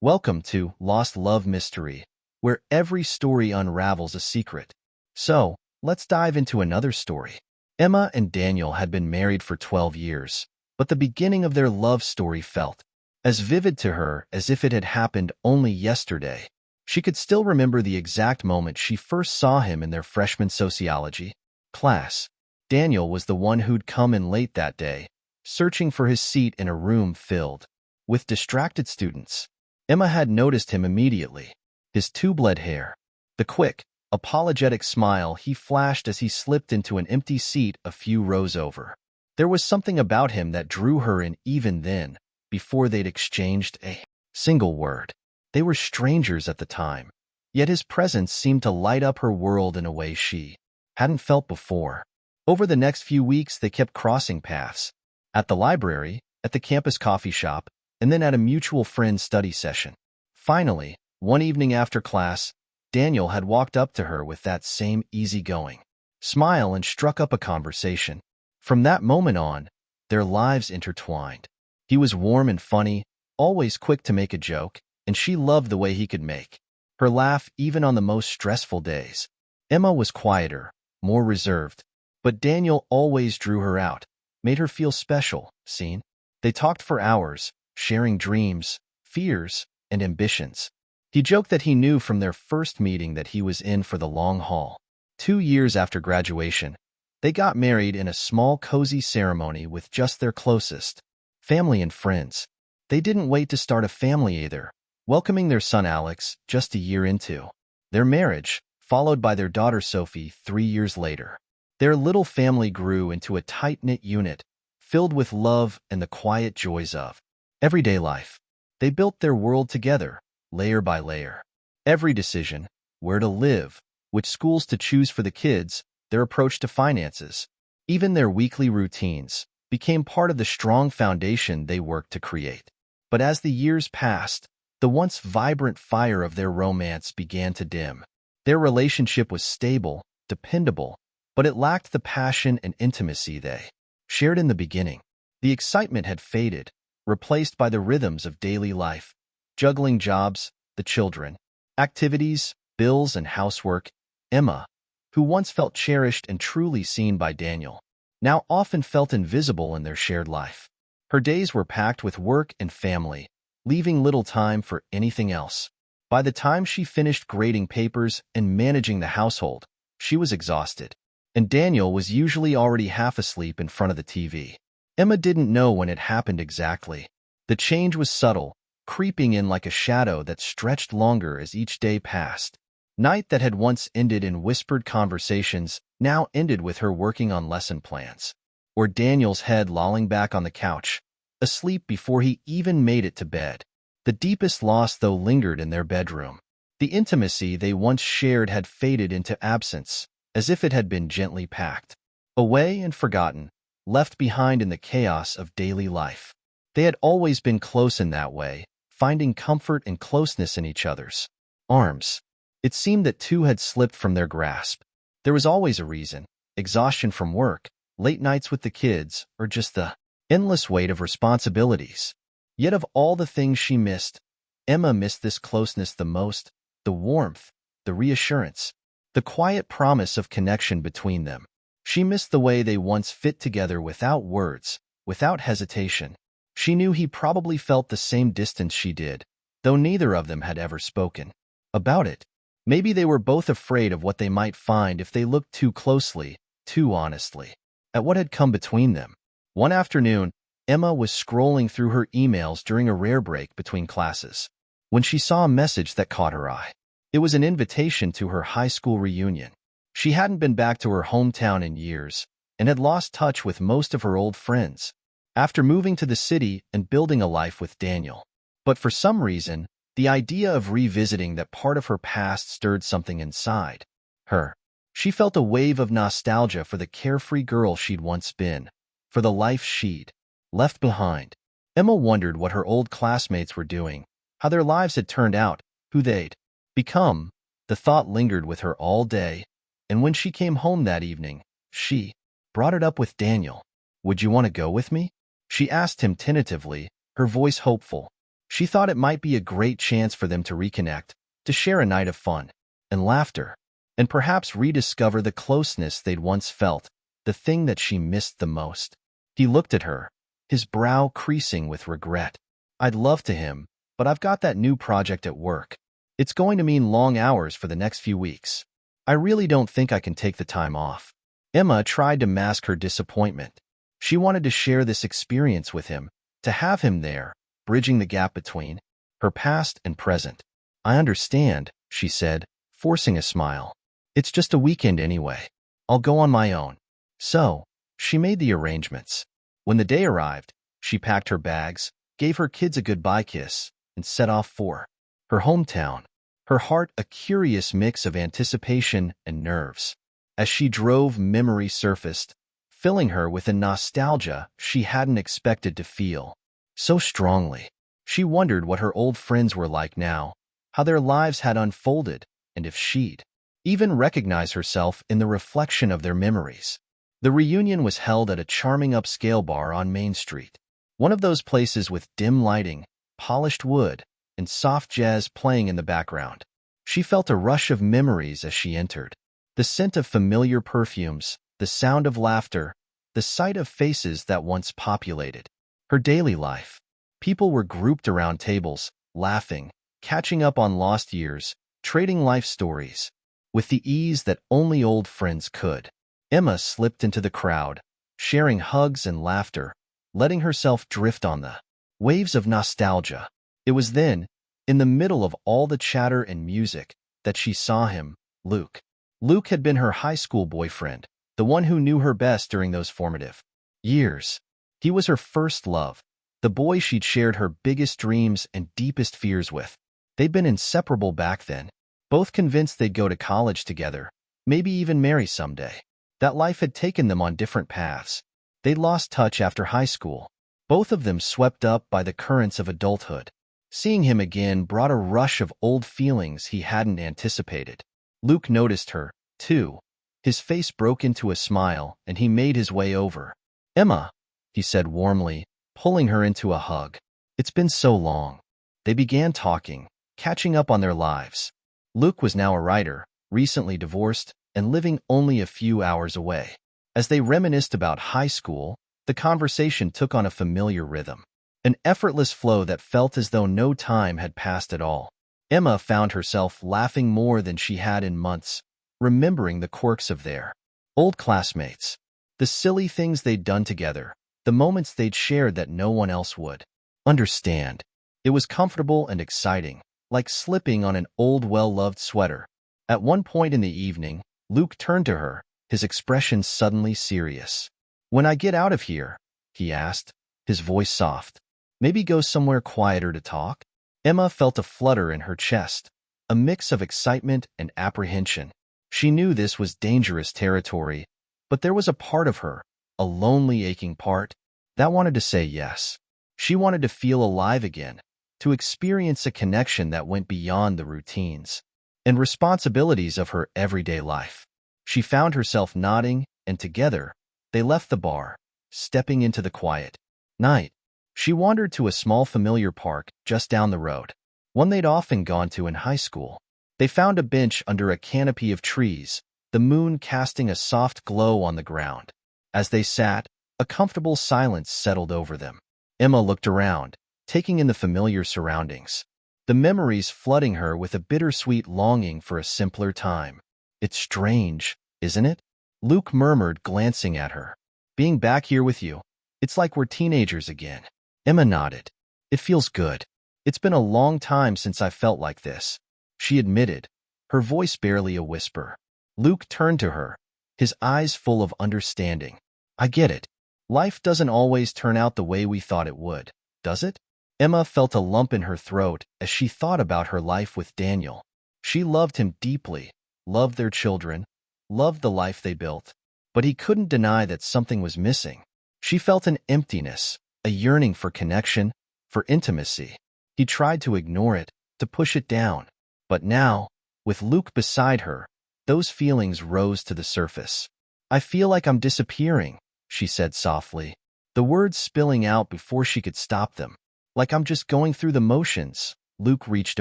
Welcome to Lost Love Mystery, where every story unravels a secret. So, let's dive into another story. Emma and Daniel had been married for 12 years, but the beginning of their love story felt as vivid to her as if it had happened only yesterday. She could still remember the exact moment she first saw him in their freshman sociology class. Daniel was the one who'd come in late that day, searching for his seat in a room filled with distracted students. Emma had noticed him immediately. His tube-led hair, the quick, apologetic smile he flashed as he slipped into an empty seat a few rows over. There was something about him that drew her in even then, before they'd exchanged a single word. They were strangers at the time, yet his presence seemed to light up her world in a way she hadn't felt before. Over the next few weeks, they kept crossing paths. At the library, at the campus coffee shop, and then at a mutual friend's study session. Finally, one evening after class, Daniel had walked up to her with that same easygoing smile and struck up a conversation. From that moment on, their lives intertwined. He was warm and funny, always quick to make a joke, and she loved the way he could make her laugh even on the most stressful days. Emma was quieter, more reserved, but Daniel always drew her out, made her feel special, seen. They talked for hours, sharing dreams, fears, and ambitions. He joked that he knew from their first meeting that he was in for the long haul. 2 years after graduation, they got married in a small, cozy ceremony with just their closest family and friends. They didn't wait to start a family either, welcoming their son Alex just a year into their marriage, followed by their daughter Sophie 3 years later. Their little family grew into a tight-knit unit, filled with love and the quiet joys of everyday life. They built their world together, layer by layer. Every decision, where to live, which schools to choose for the kids, their approach to finances, even their weekly routines, became part of the strong foundation they worked to create. But as the years passed, the once vibrant fire of their romance began to dim. Their relationship was stable, dependable, but it lacked the passion and intimacy they shared in the beginning. The excitement had faded, replaced by the rhythms of daily life, juggling jobs, the children, activities, bills, and housework. Emma, who once felt cherished and truly seen by Daniel, now often felt invisible in their shared life. Her days were packed with work and family, leaving little time for anything else. By the time she finished grading papers and managing the household, she was exhausted, and Daniel was usually already half asleep in front of the TV. Emma didn't know when it happened exactly. The change was subtle, creeping in like a shadow that stretched longer as each day passed. Night that had once ended in whispered conversations now ended with her working on lesson plans, or Daniel's head lolling back on the couch, asleep before he even made it to bed. The deepest loss, though, lingered in their bedroom. The intimacy they once shared had faded into absence, as if it had been gently packed away and forgotten, left behind in the chaos of daily life. They had always been close in that way, finding comfort and closeness in each other's arms. It seemed that two had slipped from their grasp. There was always a reason: exhaustion from work, late nights with the kids, or just the endless weight of responsibilities. Yet of all the things she missed, Emma missed this closeness the most, the warmth, the reassurance, the quiet promise of connection between them. She missed the way they once fit together without words, without hesitation. She knew he probably felt the same distance she did, though neither of them had ever spoken about it. Maybe they were both afraid of what they might find if they looked too closely, too honestly, at what had come between them. One afternoon, Emma was scrolling through her emails during a rare break between classes, when she saw a message that caught her eye. It was an invitation to her high school reunion. She hadn't been back to her hometown in years, and had lost touch with most of her old friends after moving to the city and building a life with Daniel. But for some reason, the idea of revisiting that part of her past stirred something inside her. She felt a wave of nostalgia for the carefree girl she'd once been, for the life she'd left behind. Emma wondered what her old classmates were doing, how their lives had turned out, who they'd become. The thought lingered with her all day, and when she came home that evening, she brought it up with Daniel. "Would you want to go with me?" she asked him tentatively, her voice hopeful. She thought it might be a great chance for them to reconnect, to share a night of fun and laughter, and perhaps rediscover the closeness they'd once felt, the thing that she missed the most. He looked at her, his brow creasing with regret. "I'd love to him, but I've got that new project at work. It's going to mean long hours for the next few weeks. I really don't think I can take the time off." Emma tried to mask her disappointment. She wanted to share this experience with him, to have him there, bridging the gap between her past and present. "I understand," she said, forcing a smile. "It's just a weekend anyway. I'll go on my own." So, she made the arrangements. When the day arrived, she packed her bags, gave her kids a goodbye kiss, and set off for her hometown, her heart a curious mix of anticipation and nerves. As she drove, memory surfaced, filling her with a nostalgia she hadn't expected to feel so strongly. She wondered what her old friends were like now, how their lives had unfolded, and if she'd even recognize herself in the reflection of their memories. The reunion was held at a charming upscale bar on Main Street, one of those places with dim lighting, polished wood, and soft jazz playing in the background. She felt a rush of memories as she entered. The scent of familiar perfumes, the sound of laughter, the sight of faces that once populated her daily life. People were grouped around tables, laughing, catching up on lost years, trading life stories, with the ease that only old friends could. Emma slipped into the crowd, sharing hugs and laughter, letting herself drift on the waves of nostalgia. It was then, in the middle of all the chatter and music, that she saw him, Luke. Luke had been her high school boyfriend, the one who knew her best during those formative years. He was her first love, the boy she'd shared her biggest dreams and deepest fears with. They'd been inseparable back then, both convinced they'd go to college together, maybe even marry someday. That life had taken them on different paths. They'd lost touch after high school, both of them swept up by the currents of adulthood. Seeing him again brought a rush of old feelings he hadn't anticipated. Luke noticed her, too. His face broke into a smile, and he made his way over. "Emma," he said warmly, pulling her into a hug. "It's been so long." They began talking, catching up on their lives. Luke was now a writer, recently divorced, and living only a few hours away. As they reminisced about high school, the conversation took on a familiar rhythm, an effortless flow that felt as though no time had passed at all. Emma found herself laughing more than she had in months, remembering the quirks of their old classmates, the silly things they'd done together, the moments they'd shared that no one else would understand. It was comfortable and exciting, like slipping on an old, well-loved sweater. At one point in the evening, Luke turned to her, his expression suddenly serious. "When I get out of here," he asked, his voice soft, "maybe go somewhere quieter to talk?" Emma felt a flutter in her chest, a mix of excitement and apprehension. She knew this was dangerous territory, but there was a part of her, a lonely, aching part, that wanted to say yes. She wanted to feel alive again, to experience a connection that went beyond the routines and responsibilities of her everyday life. She found herself nodding, and together, they left the bar, stepping into the quiet night. She wandered to a small familiar park just down the road, one they'd often gone to in high school. They found a bench under a canopy of trees, the moon casting a soft glow on the ground. As they sat, a comfortable silence settled over them. Emma looked around, taking in the familiar surroundings, the memories flooding her with a bittersweet longing for a simpler time. "It's strange, isn't it?" Luke murmured, glancing at her. "Being back here with you, it's like we're teenagers again." Emma nodded. "It feels good. It's been a long time since I felt like this," she admitted, her voice barely a whisper. Luke turned to her, his eyes full of understanding. "I get it. Life doesn't always turn out the way we thought it would, does it?" Emma felt a lump in her throat as she thought about her life with Daniel. She loved him deeply, loved their children, loved the life they built, but he couldn't deny that something was missing. She felt an emptiness, a yearning for connection, for intimacy. He tried to ignore it, to push it down. But now, with Luke beside her, those feelings rose to the surface. "I feel like I'm disappearing," she said softly, the words spilling out before she could stop them. Like I'm just going through the motions. Luke reached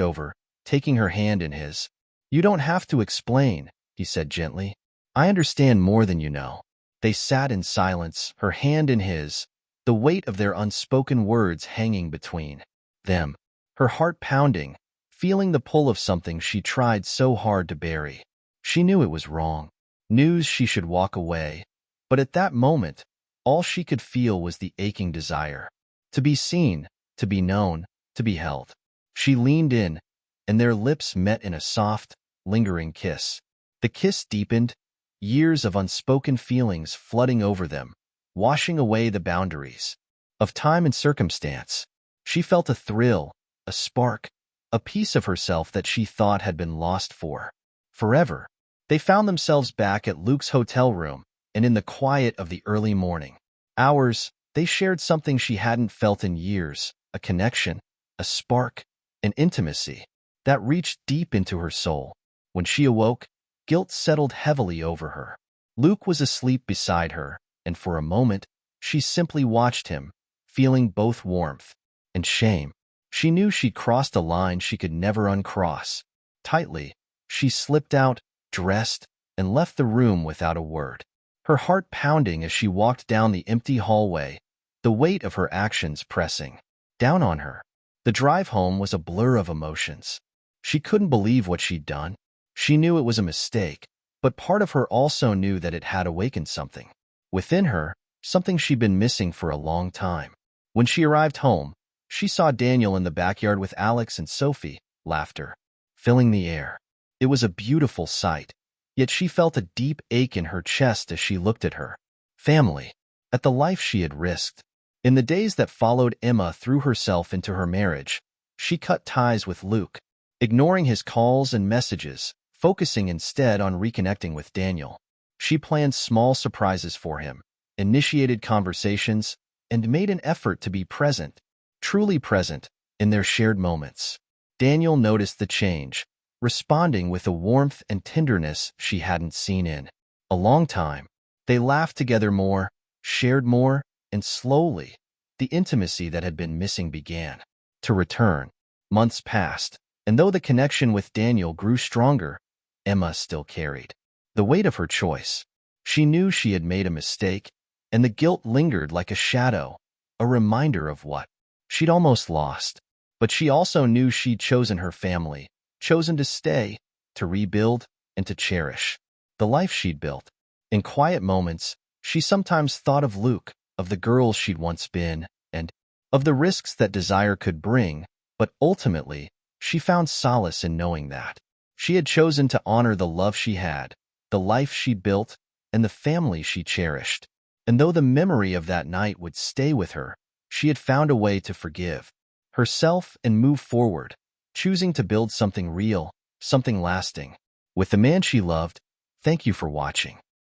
over, taking her hand in his. You don't have to explain, he said gently. I understand more than you know. They sat in silence, her hand in his, the weight of their unspoken words hanging between them, her heart pounding, feeling the pull of something she tried so hard to bury. She knew it was wrong, knew she should walk away, but at that moment, all she could feel was the aching desire. To be seen, to be known, to be held. She leaned in, and their lips met in a soft, lingering kiss. The kiss deepened, years of unspoken feelings flooding over them, washing away the boundaries of time and circumstance. She felt a thrill, a spark, a piece of herself that she thought had been lost forever. They found themselves back at Luke's hotel room, and in the quiet of the early morning hours, they shared something she hadn't felt in years, a connection, a spark, an intimacy that reached deep into her soul. When she awoke, guilt settled heavily over her. Luke was asleep beside her, and for a moment, she simply watched him, feeling both warmth and shame. She knew she'd crossed a line she could never uncross. Tightly, she slipped out, dressed, and left the room without a word. Her heart pounding as she walked down the empty hallway, the weight of her actions pressing down on her. The drive home was a blur of emotions. She couldn't believe what she'd done. She knew it was a mistake, but part of her also knew that it had awakened something within her, something she'd been missing for a long time. When she arrived home, she saw Daniel in the backyard with Alex and Sophie, laughter filling the air. It was a beautiful sight, yet she felt a deep ache in her chest as she looked at her family, at the life she had risked. In the days that followed, Emma threw herself into her marriage. She cut ties with Luke, ignoring his calls and messages, focusing instead on reconnecting with Daniel. She planned small surprises for him, initiated conversations, and made an effort to be present, truly present, in their shared moments. Daniel noticed the change, responding with a warmth and tenderness she hadn't seen in a long time. They laughed together more, shared more, and slowly, the intimacy that had been missing began to return. Months passed, and though the connection with Daniel grew stronger, Emma still carried the weight of her choice. She knew she had made a mistake, and the guilt lingered like a shadow, a reminder of what she'd almost lost. But she also knew she'd chosen her family, chosen to stay, to rebuild, and to cherish the life she'd built. In quiet moments, she sometimes thought of Luke, of the girl she'd once been, and of the risks that desire could bring, but ultimately, she found solace in knowing that she had chosen to honor the love she had, the life she built, and the family she cherished. And though the memory of that night would stay with her, she had found a way to forgive herself and move forward, choosing to build something real, something lasting, with the man she loved. Thank you for watching.